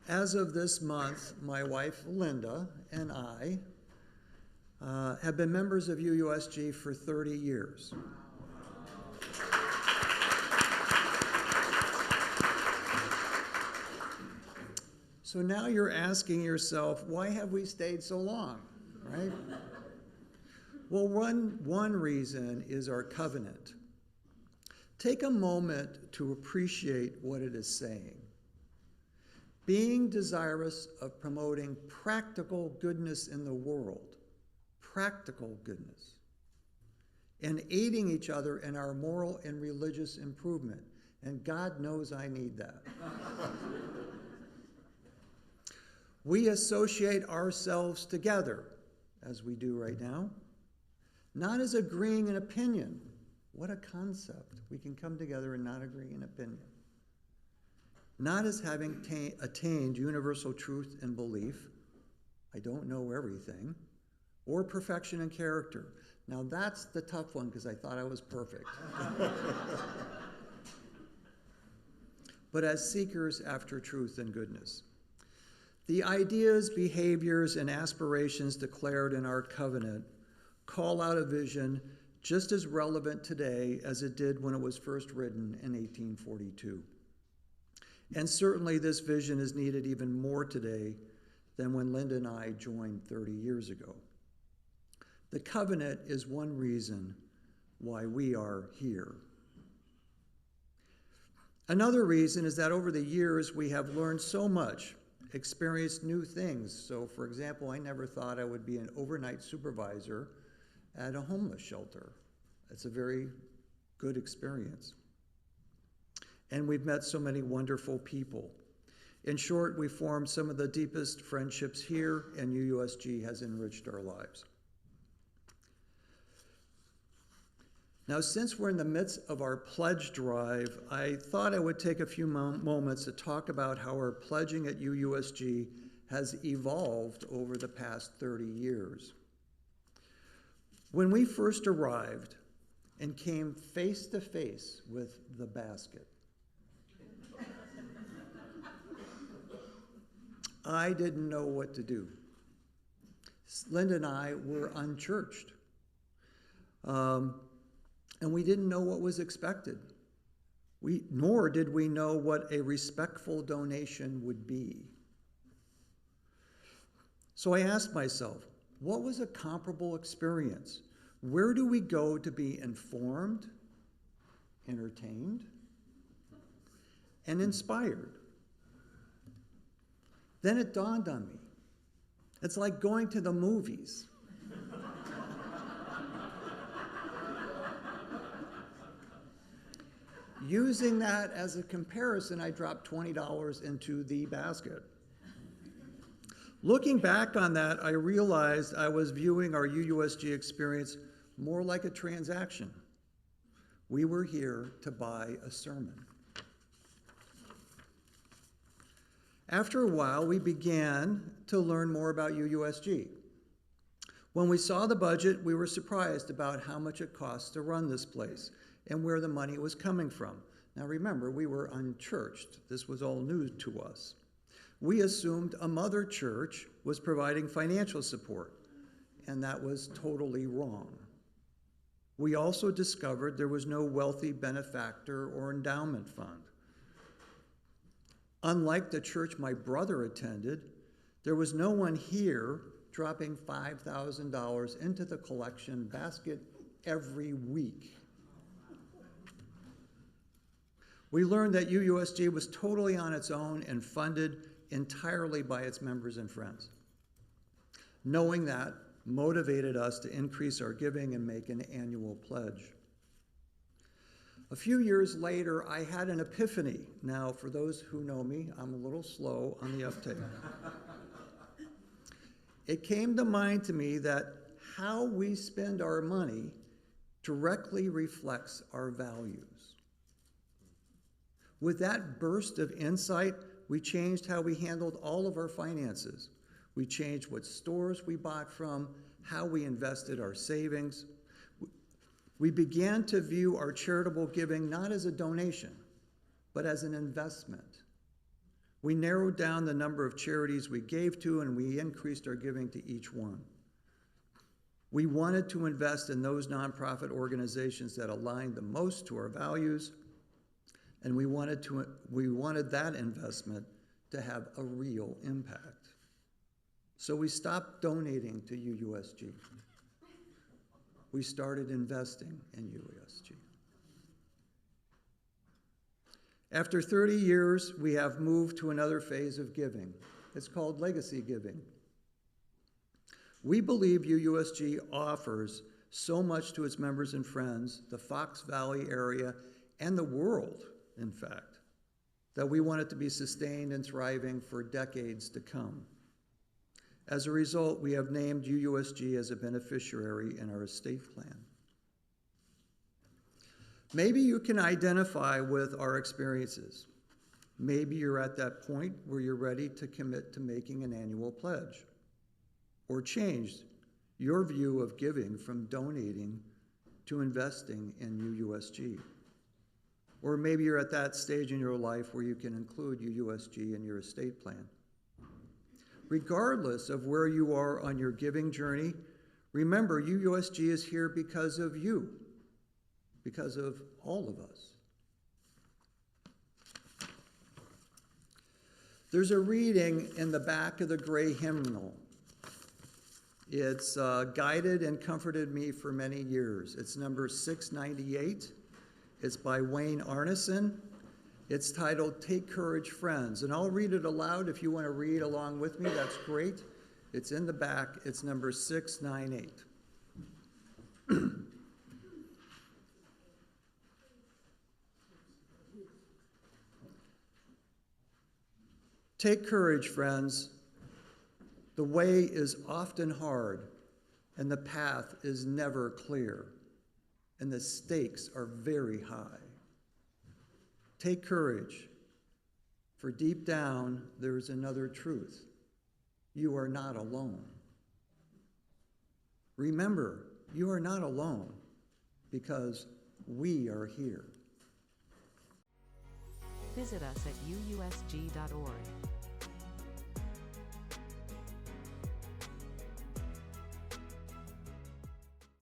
As of this month, my wife Linda and I have been members of UUSG for 30 years. So now you're asking yourself, why have we stayed so long, right? Well, one reason is our covenant. Take a moment to appreciate what it is saying. Being desirous of promoting practical goodness in the world, practical goodness, and aiding each other in our moral and religious improvement. And God knows I need that. We associate ourselves together, as we do right now, not as agreeing in opinion. What a concept. We can come together and not agree in opinion. Not as having attained universal truth and belief. I don't know everything. Or perfection in character. Now that's the tough one because I thought I was perfect. But as seekers after truth and goodness. The ideas, behaviors, and aspirations declared in our covenant call out a vision just as relevant today as it did when it was first written in 1842. And certainly this vision is needed even more today than when Linda and I joined 30 years ago. The covenant is one reason why we are here. Another reason is that over the years we have learned so much, experienced new things. So, for example, I never thought I would be an overnight supervisor at a homeless shelter. It's a very good experience. And we've met so many wonderful people. In short, we formed some of the deepest friendships here, and UUSG has enriched our lives. Now, since we're in the midst of our pledge drive, I thought I would take a few moments to talk about how our pledging at UUSG has evolved over the past 30 years. When we first arrived and came face to face with the basket, I didn't know what to do. Linda and I were unchurched. And we didn't know what was expected. Nor did we know what a respectful donation would be. So I asked myself, what was a comparable experience? Where do we go to be informed, entertained, and inspired? Then it dawned on me. It's like going to the movies. Using that as a comparison, I dropped $20 into the basket. Looking back on that, I realized I was viewing our UUSG experience more like a transaction. We were here to buy a sermon. After a while, we began to learn more about UUSG. When we saw the budget, we were surprised about how much it costs to run this place and where the money was coming from. Now remember, we were unchurched. This was all new to us. We assumed a mother church was providing financial support, and that was totally wrong. We also discovered there was no wealthy benefactor or endowment fund. Unlike the church my brother attended, there was no one here dropping $5,000 into the collection basket every week. We learned that UUSG was totally on its own and funded entirely by its members and friends. Knowing that motivated us to increase our giving and make an annual pledge. A few years later, I had an epiphany. Now, for those who know me, I'm a little slow on the uptake. It came to mind to me that how we spend our money directly reflects our values. With that burst of insight, we changed how we handled all of our finances. We changed what stores we bought from, how we invested our savings. We began to view our charitable giving not as a donation, but as an investment. We narrowed down the number of charities we gave to, and we increased our giving to each one. We wanted to invest in those nonprofit organizations that aligned the most to our values, and we wanted that investment to have a real impact. So we stopped donating to UUSG. We started investing in UUSG. After 30 years, we have moved to another phase of giving. It's called legacy giving. We believe UUSG offers so much to its members and friends, the Fox Valley area, and the world, in fact, that we want it to be sustained and thriving for decades to come. As a result, we have named UUSG as a beneficiary in our estate plan. Maybe you can identify with our experiences. Maybe you're at that point where you're ready to commit to making an annual pledge, or change your view of giving from donating to investing in UUSG. Or maybe you're at that stage in your life where you can include UUSG in your estate plan. Regardless of where you are on your giving journey, remember UUSG is here because of you, because of all of us. There's a reading in the back of the gray hymnal. It's guided and comforted me for many years. It's number 698. It's by Wayne Arneson. It's titled, "Take Courage, Friends." And I'll read it aloud. If you want to read along with me, that's great. It's in the back. It's number 698. Take courage, friends. The way is often hard, and the path is never clear, and the stakes are very high. Take courage, for deep down there is another truth. You are not alone. Remember, you are not alone, because we are here. Visit us at uusg.org.